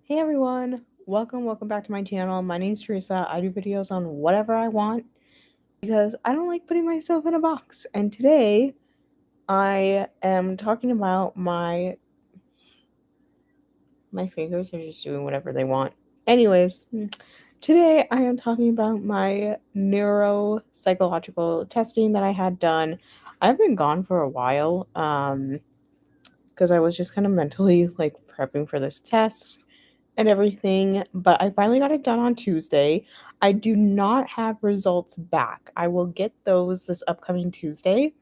Hey everyone, welcome back to my channel. My name's Teresa. I do videos on whatever I want because I don't like putting myself in a box. And today I am talking about my fingers are just doing whatever they want. Anyways, today I am talking about my neuropsychological testing that I had done. I've been gone for a while because I was just kind of mentally like prepping for this test and everything, but I finally got it done on Tuesday. I do not have results back. I will get those this upcoming Tuesday.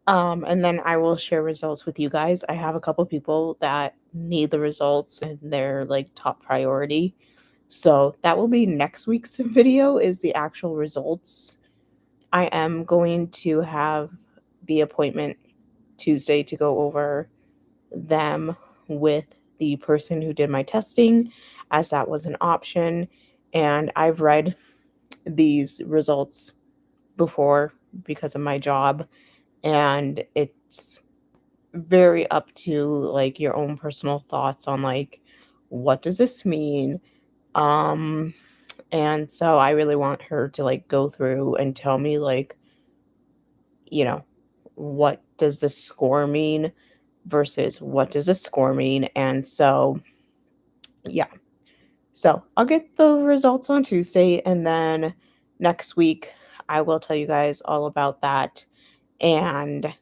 And then I will share results with you guys. I have a couple people that need the results and they're like top priority. So that will be next week's video is the actual results. I am going to have the appointment Tuesday to go over them with the person who did my testing, as that was an option. And I've read these results before because of my job, and it's very up to like your own personal thoughts on like what does this mean. um and so I really want her to like go through and tell me like, you know, what does this score mean versus what does this score mean. And so yeah. So I'll get the results on Tuesday, and then next week I will tell you guys all about that. And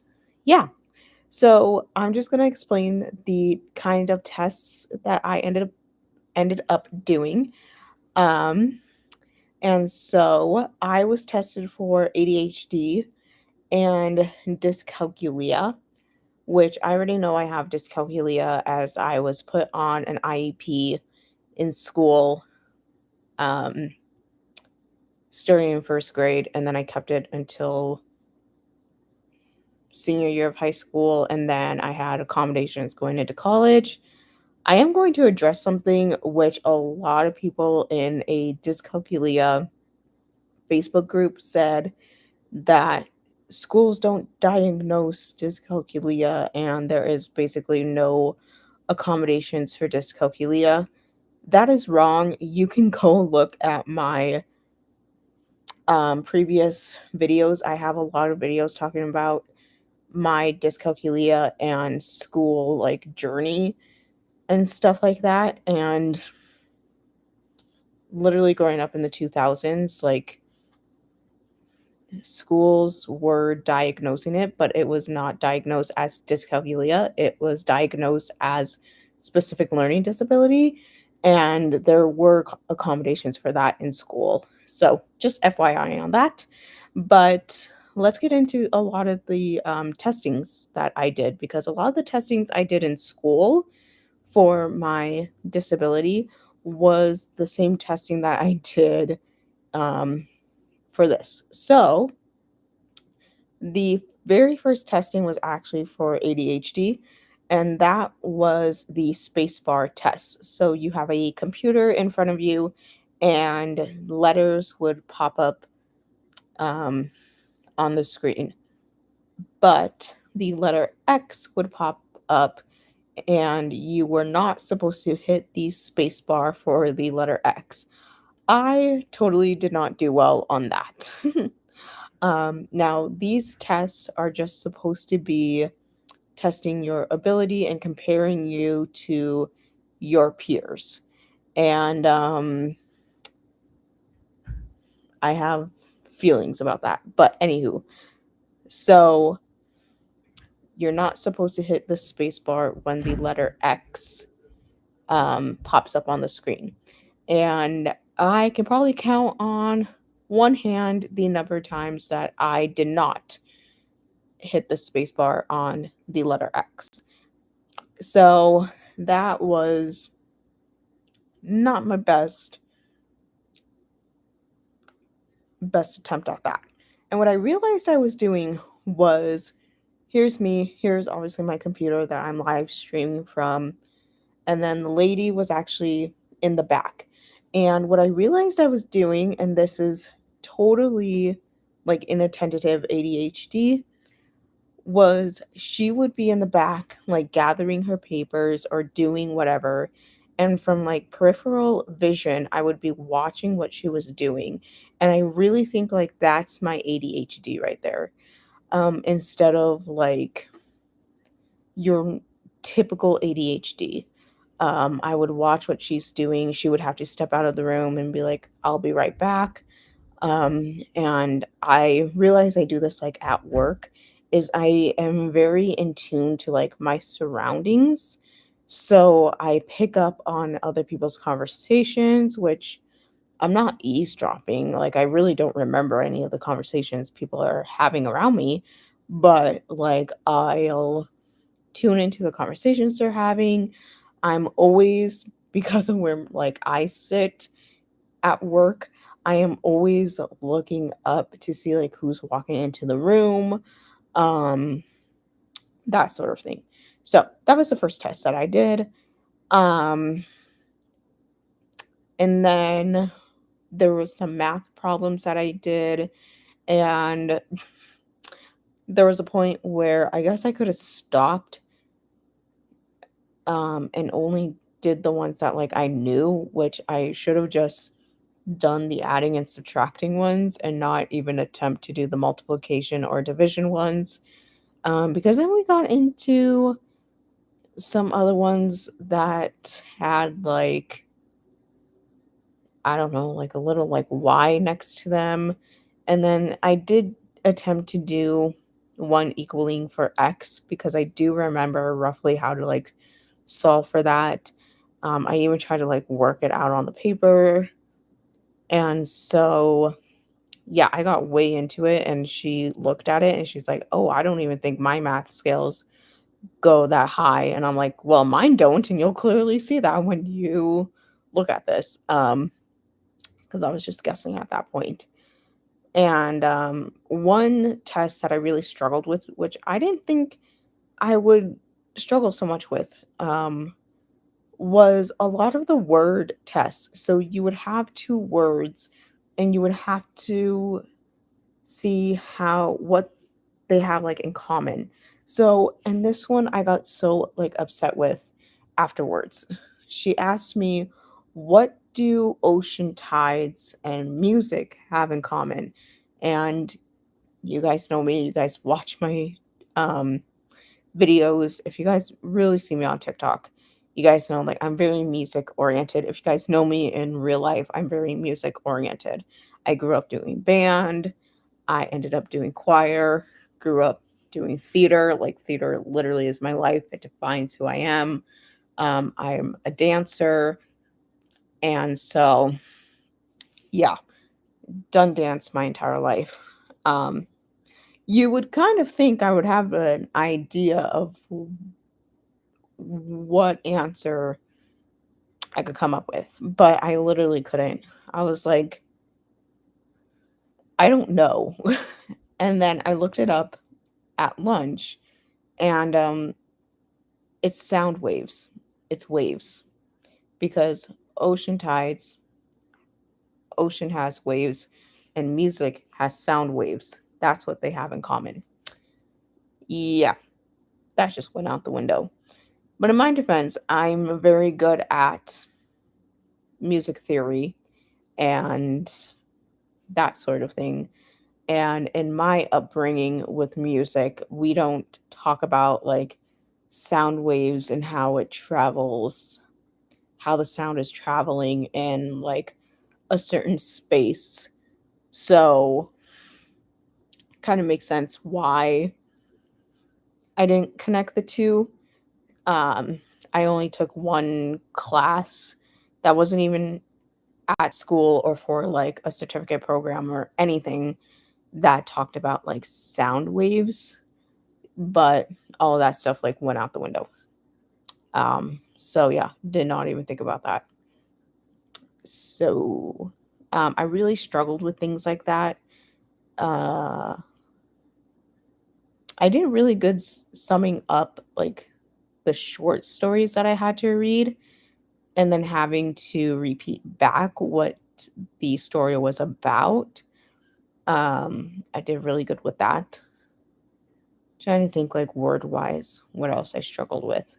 yeah, so I'm just gonna explain the kind of tests that I ended up doing. Um, and so I was tested for ADHD and dyscalculia, which I already know I have dyscalculia as I was put on an IEP in school, um, starting in first grade, and then I kept it until senior year of high school, and then I had accommodations going into college. I am going to address something which a lot of people in a dyscalculia Facebook group said, that schools don't diagnose dyscalculia and there is basically no accommodations for dyscalculia. That is wrong. You can go look at my previous videos. I have a lot of videos talking about my dyscalculia and school like journey and stuff like that. And literally growing up in the 2000s, like schools were diagnosing it, but it was not diagnosed as dyscalculia. It was diagnosed as specific learning disability. And there were accommodations for that in school. So just FYI on that. But let's get into a lot of the testings that I did, because a lot of the testings I did in school for my disability was the same testing that I did um, for this. So the very first testing was actually for ADHD, and that was the spacebar test. So you have a computer in front of you, and letters would pop up um, on the screen, but the letter X would pop up, and you were not supposed to hit the spacebar for the letter X. I totally did not do well on that. Now, these tests are just supposed to be testing your ability and comparing you to your peers. And I have feelings about that. But anywho, so you're not supposed to hit the space bar when the letter X pops up on the screen. And I can probably count on one hand the number of times that I did not hit the space bar on the letter X. So that was not my best attempt at that. And what I realized I was doing was, here's me, here's obviously my computer that I'm live streaming from, and then the lady was actually in the back. And what I realized I was doing, and this is totally like inattentive ADHD, was she would be in the back like gathering her papers or doing whatever, and from like peripheral vision, I would be watching what she was doing. And I really think like that's my ADHD right there. Instead of like your typical ADHD. I would watch what she's doing. She would have to step out of the room and be like, I'll be right back. And I realize I do this like at work is I am very in tune to like my surroundings. So I pick up on other people's conversations, which I'm not eavesdropping. Like I really don't remember any of the conversations people are having around me, but like I'll tune into the conversations they're having. I'm always because of where like I sit at work, I am always looking up to see like who's walking into the room, um, that sort of thing. So that was the first test that I did. Um, and then there was some math problems that I did, and there was a point where I guess I could have stopped and only did the ones that like I knew, which I should have just done the adding and subtracting ones and not even attempt to do the multiplication or division ones. Because then we got into some other ones that had like, I don't know, like a little like Y next to them. And then I did attempt to do one equaling for X because I do remember roughly how to like solve for that. I even tried to like work it out on the paper. And so yeah, I got way into it and she looked at it and she's like, "Oh, I don't even think my math skills go that high." And I'm like, "Well, mine don't, and you'll clearly see that when you look at this." Because I was just guessing at that point. And one test that I really struggled with, which I didn't think I would struggle so much with, was a lot of the word tests. So you would have two words and you would have to see how what they have like in common. So, and this one I got so like upset with afterwards. She asked me, "What do ocean tides and music have in common?" And you guys know me, you guys watch my um videos. If you guys really see me on TikTok, you guys know like I'm very music oriented. If you guys know me in real life, I'm very music oriented. I grew up doing band, I ended up doing choir, grew up doing theater. Like, theater literally is my life, it defines who I am. I'm a dancer. And so, yeah, done dance my entire life. Um, you would kind of think I would have an idea of what answer I could come up with, but I literally couldn't. I was like, I don't know. And then I looked it up at lunch, and it's sound waves. It's waves because ocean tides, ocean has waves, and music has sound waves. That's what they have in common. Yeah, that just went out the window. But in my defense, I'm very good at music theory and that sort of thing. And in my upbringing with music, we don't talk about like sound waves and how it travels, how the sound is traveling in like a certain space. So, kind of makes sense why I didn't connect the two. Um, I only took one class that wasn't even at school or for like a certificate program or anything that talked about like sound waves, but all of that stuff like went out the window. So yeah, did not even think about that. So, I really struggled with things like that. Uh, I did really good summing up like the short stories that I had to read and then having to repeat back what the story was about. I did really good with that. Trying to think like word wise, what else I struggled with.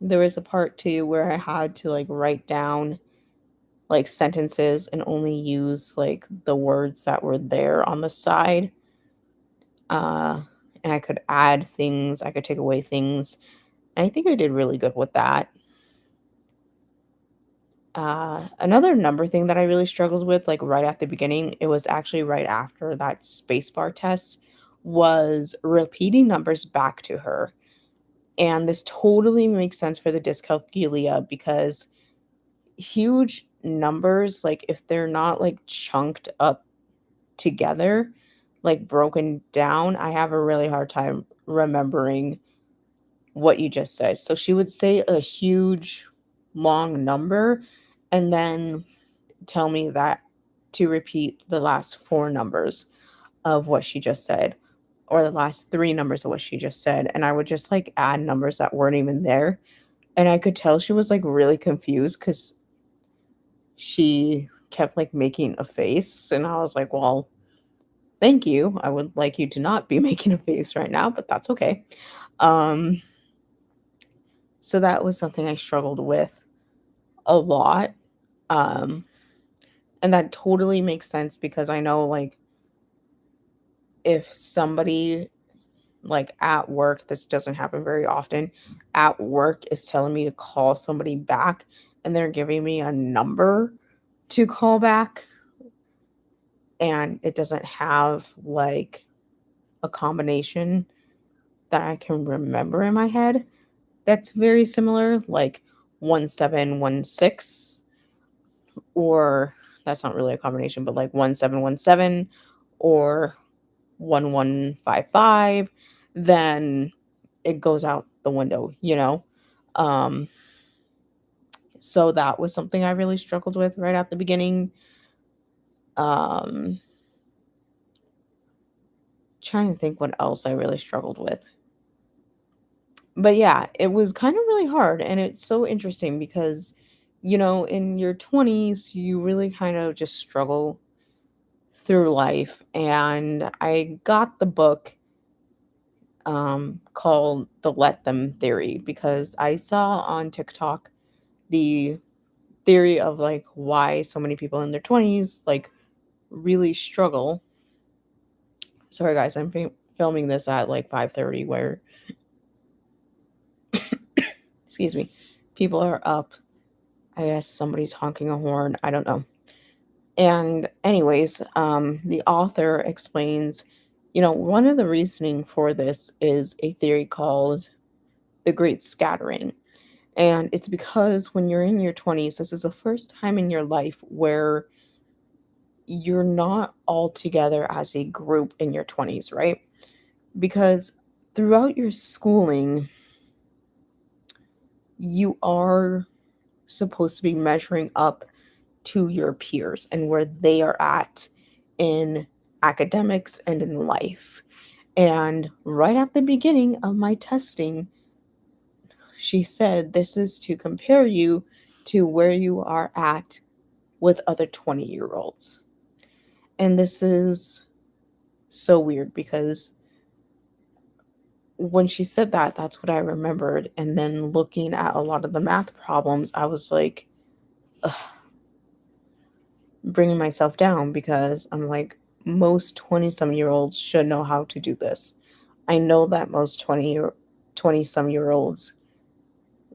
there was a part too where I had to like write down like sentences and only use like the words that were there on the side. Uh, and I could add things, I could take away things. And I think I did really good with that. Another number thing that I really struggled with, like right at the beginning, it was actually right after that spacebar test, was repeating numbers back to her. And this totally makes sense for the dyscalculia because huge numbers, like if they're not like chunked up together, like broken down, I have a really hard time remembering what you just said. So she would say a huge long number and then tell me that to repeat the last four numbers of what she just said or the last three numbers of what she just said. And I would just like add numbers that weren't even there. And I could tell she was like really confused because she kept like making a face. And I was like, well, thank you. I would like you to not be making a face right now, but that's okay. Um, so that was something I struggled with a lot. Um, and that totally makes sense because I know like if somebody like at work, this doesn't happen very often, at work is telling me to call somebody back and they're giving me a number to call back and it doesn't have like a combination that I can remember in my head that's very similar, like 1716, or that's not really a combination, but like 1717 or 1155, then it goes out the window, you know? Um, so that was something I really struggled with right at the beginning. Um, trying to think what else I really struggled with. But yeah, it was kind of really hard. And it's so interesting because, in your 20s, you really kind of just struggle through life. And I got the book called The Let Them Theory because I saw on TikTok the theory of like why so many people in their 20s like really struggle. Sorry guys, I'm filming this at like 5:30 where excuse me, people are up. I guess somebody's honking a horn, I don't know. And anyways, the author explains, one of the reasoning for this is a theory called the great scattering. And it's because when you're in your 20s, this is the first time in your life where you're not all together as a group in your 20s, right? Because throughout your schooling, you are supposed to be measuring up to your peers and where they are at in academics and in life. And right at the beginning of my testing, she said, this is to compare you to where you are at with other 20-year-olds. And this is so weird because when she said that, that's what I remembered. And then looking at a lot of the math problems, I was like, ugh, bringing myself down because I'm like, most 20-some-year-olds should know how to do this. I know that most 20-some-year-olds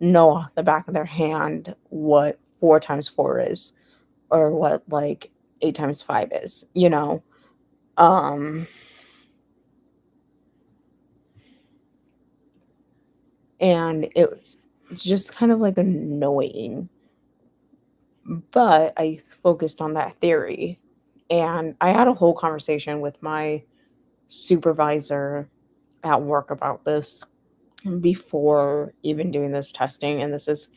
know off the back of their hand what 4 times 4 is or what like 8 times 5 is, Um, and it was just kind of like annoying. But I focused on that theory and I had a whole conversation with my supervisor at work about this before even doing this testing. And this is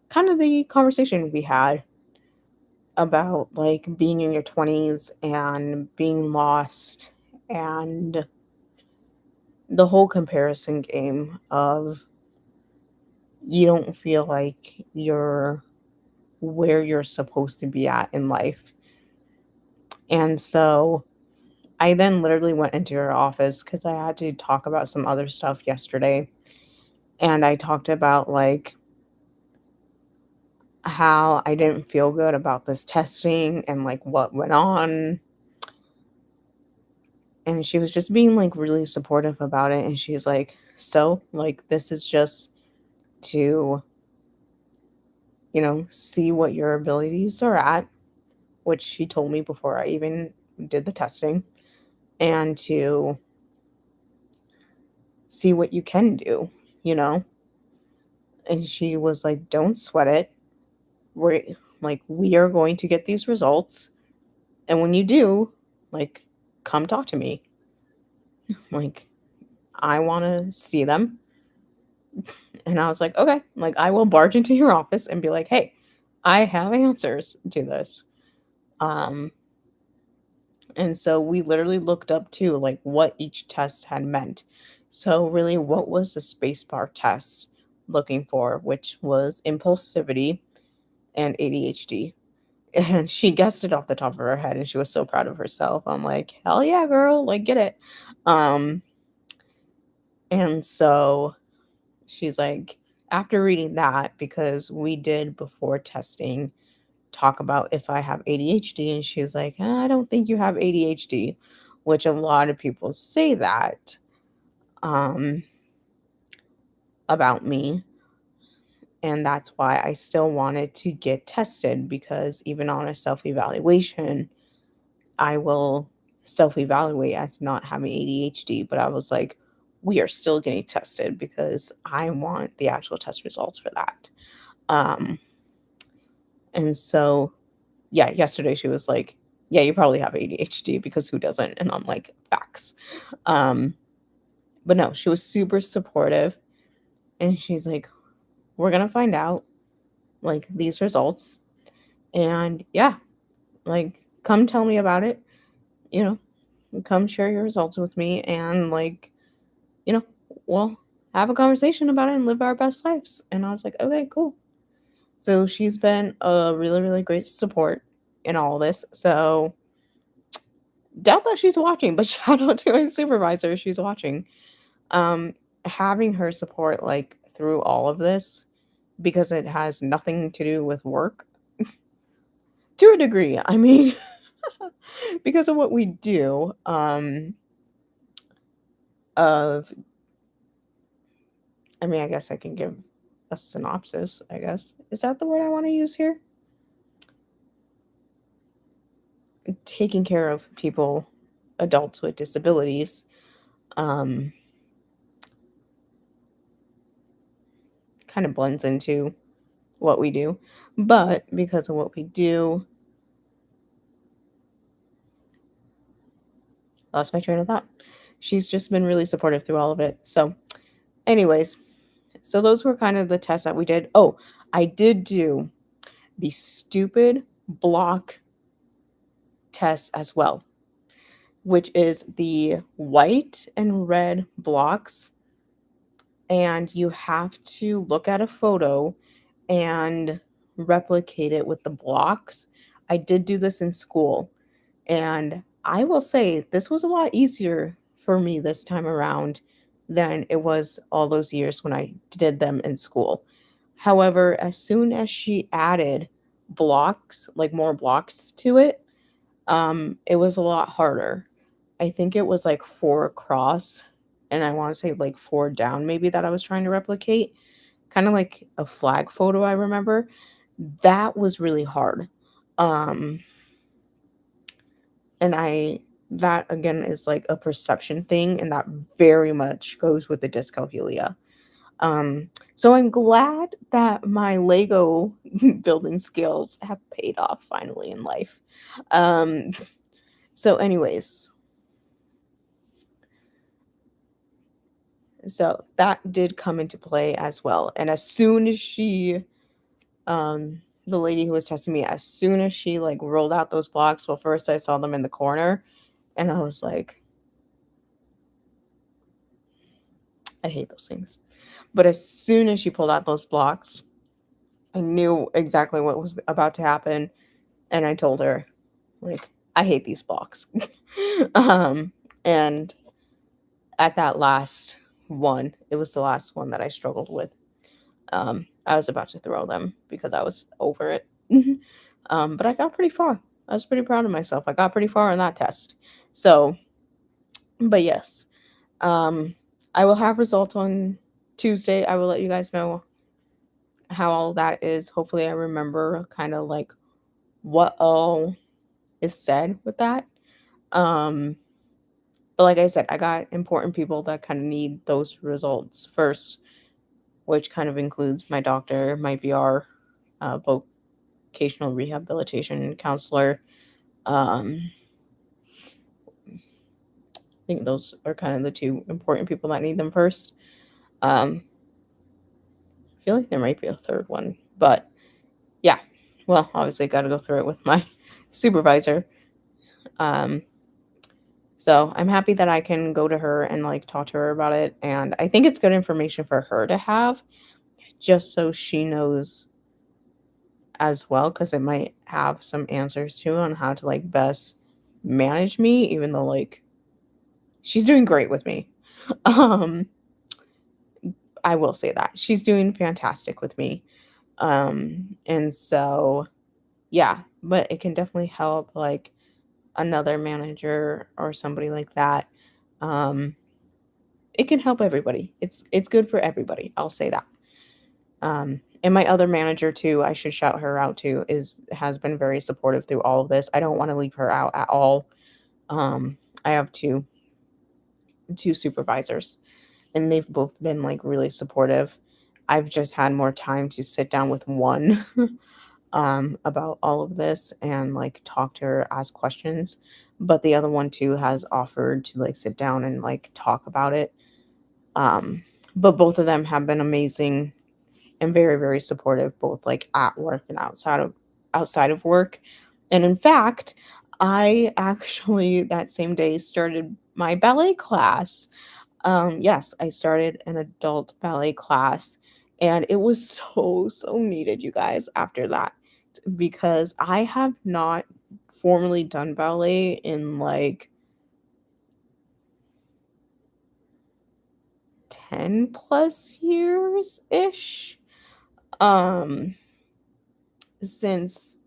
kind of the conversation we had about like being in your 20s and being lost and the whole comparison game of you don't feel like you're where you're supposed to be at in life. And so I then literally went into her office because I had to talk about some other stuff yesterday. And I talked about like how I didn't feel good about this testing and like what went on. And she was just being like really supportive about it. And she's like, so, like, this is just to, see what your abilities are at, which she told me before I even did the testing, and to see what you can do, you know? And she was like, don't sweat it. We are going to get these results. And when you do, like, come talk to me. Like, I want to see them. And I was like, okay, like, I will barge into your office and be like, hey, I have answers to this. Um, and so we literally looked up too, like, what each test had meant. So, really, what was the spacebar test looking for, which was impulsivity and ADHD? And she guessed it off the top of her head and she was so proud of herself. I'm like, hell yeah, girl, like, get it. Um, and so she's like, after reading that, because we did before testing talk about if I have ADHD, and she's like, I don't think you have ADHD, which a lot of people say that um, about me. And that's why I still wanted to get tested because even on a self evaluation, I will self evaluate as not having ADHD. But I was like, we are still getting tested because I want the actual test results for that. Um, and so yeah, yesterday she was like, "Yeah, you probably have ADHD because who doesn't?" And I'm like, "Facts." Um, but no, she was super supportive and she's like, "We're going to find out like these results and yeah, like come tell me about it, you know, come share your results with me and like, you know, we'll have a conversation about it and live our best lives." And I was like, "Okay, cool." So she's been a really, really great support in all this. So doubt that she's watching, but shout out to my supervisor if she's watching. Um, Having her support like through all of this because it has nothing to do with work to a degree. I mean, because of what we do, of I mean, I guess I can give a synopsis, I guess. Is that the word I want to use here? Taking care of people, adults with disabilities, um, kind of blends into what we do. But because of what we do, lost my train of thought. She's just been really supportive through all of it. So, anyways, so those were kind of the tests that we did. Oh, I did do the stupid block test as well, which is the white and red blocks. And you have to look at a photo and replicate it with the blocks. I did do this in school. And I will say this was a lot easier for me this time around than it was all those years when I did them in school. However, as soon as she added blocks, like more blocks to it, it was a lot harder. I think it was like four across, and I want to say like four down, maybe that I was trying to replicate. Kind of like a flag photo, I remember. That was really hard. Um, and I that again is like a perception thing, and that very much goes with the dyscalculia. So I'm glad that my Lego building skills have paid off finally in life. Um, so anyways, so that did come into play as well. And as soon as the lady who was testing me, as soon as she like rolled out those blocks, well, first I saw them in the corner, and I was like, I hate those things. But as soon as she pulled out those blocks, I knew exactly what was about to happen, and I told her, like, I hate these blocks. um, and at that last one, it was the last one that I struggled with. I was about to throw them because I was over it. But I got pretty far. I was pretty proud of myself. I got pretty far on that test. So, but yes, um, I will have results on Tuesday. I will let you guys know how all that is. Hopefully, I remember kind of like what all is said with that. Um, but like I said, I got important people that kind of need those results first, which kind of includes my doctor, my VR, vocational rehabilitation counselor. I think those are kind of the two important people that need them first. Um, I feel like there might be a third one, but yeah. Well, obviously, got to go through it with my supervisor. Um, so I'm happy that I can go to her and like talk to her about it, and I think it's good information for her to have, just so she knows as well, because it might have some answers too on how to like best manage me, even though like she's doing great with me. Um, I will say that she's doing fantastic with me. And so yeah, but it can definitely help like another manager or somebody like that. Um, it can help everybody. It's good for everybody. I'll say that. And my other manager too, I should shout her out too, is has been very supportive through all of this. I don't want to leave her out at all. I have two supervisors, and they've both been like really supportive. I've just had more time to sit down with one about all of this and like talk to her, ask questions. But the other one too has offered to like sit down and like talk about it. Um, but both of them have been amazing and very, very supportive, both like at work and outside of work. And in fact, I actually that same day started my ballet class. Yes, I started an adult ballet class, and it was so needed, you guys, after that, because I have not formally done ballet in like 10 plus years ish. Um, since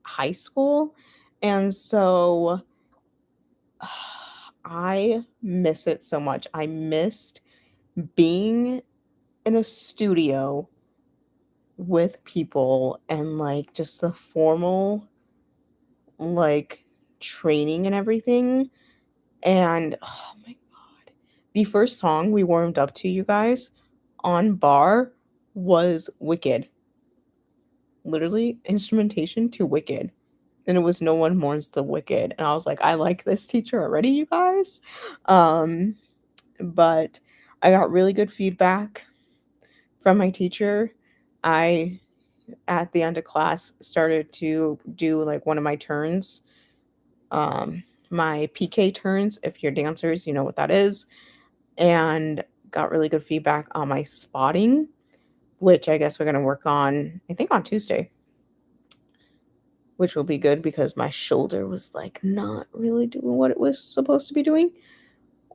high school. And so I miss it so much. I missed being in a studio with people and like just the formal like training and everything. And oh my god, the first song we warmed up to, you guys, on bar was Wicked. Literally instrumentation to Wicked. And it was No One Mourns the Wicked. And I was like, I like this teacher already, you guys. Um, but I got really good feedback from my teacher. I, at the end of class, started to do like one of my turns, my PK turns. If you're dancers, you know what that is. And got really good feedback on my spotting, which I guess we're going to work on, I think on Tuesday, which will be good because my shoulder was like not really doing what it was supposed to be doing,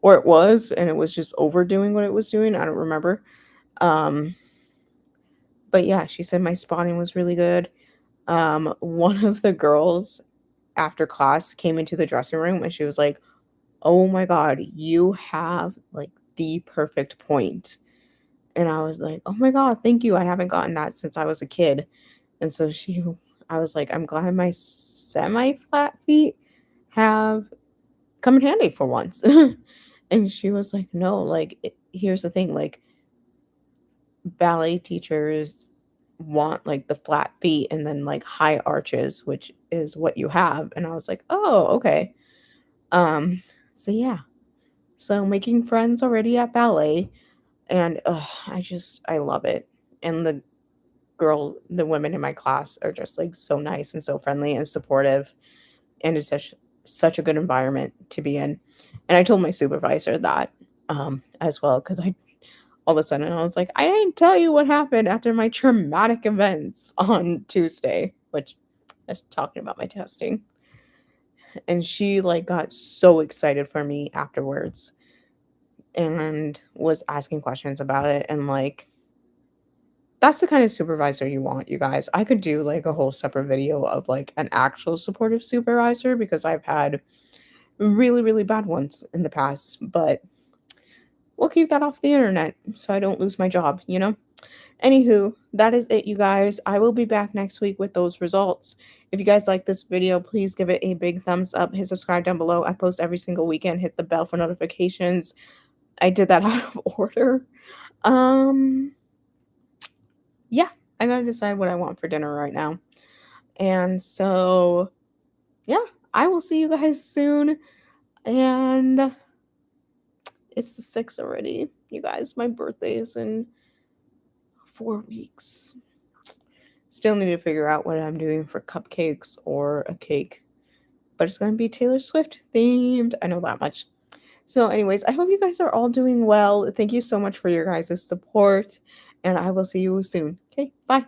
or it was, and it was just overdoing what it was doing. I don't remember. Um, but yeah, she said my spotting was really good. One of the girls after class came into the dressing room and she was like, "Oh my god, you have like the perfect point." And I was like, "Oh my god, thank you. I haven't gotten that since I was a kid." And so I was like, "I'm glad my semi flat feet have come in handy for once." And she was like, "No, like, here's the thing, like, ballet teachers want like the flat feet and then like high arches, which is what you have." And I was like, "Oh, okay." Um, so yeah. So making friends already at ballet, and I love it. And the women in my class are just like so nice and so friendly and supportive, and it's such a good environment to be in. And I told my supervisor that as well, because I all of a sudden I was like, I didn't tell you what happened after my traumatic events on Tuesday, which I was talking about my testing. And she like got so excited for me afterwards and was asking questions about it, and like That's the kind of supervisor you want, you guys. I could do, like, a whole separate video of, like, an actual supportive supervisor because I've had really, really bad ones in the past, but we'll keep that off the internet so I don't lose my job, you know? Anywho, that is it, you guys. I will be back next week with those results. If you guys like this video, please give it a big thumbs up. Hit subscribe down below. I post every single weekend. Hit the bell for notifications. I did that out of order. Um, yeah, I gotta decide what I want for dinner right now. And so, yeah, I will see you guys soon. And it's the 6th already. You guys, my birthday is in 4 weeks. Still need to figure out what I'm doing for cupcakes or a cake, but it's going to be Taylor Swift themed. I know that much. So, anyways, I hope you guys are all doing well. Thank you so much for your guys' support, and I will see you soon. Okay, bye.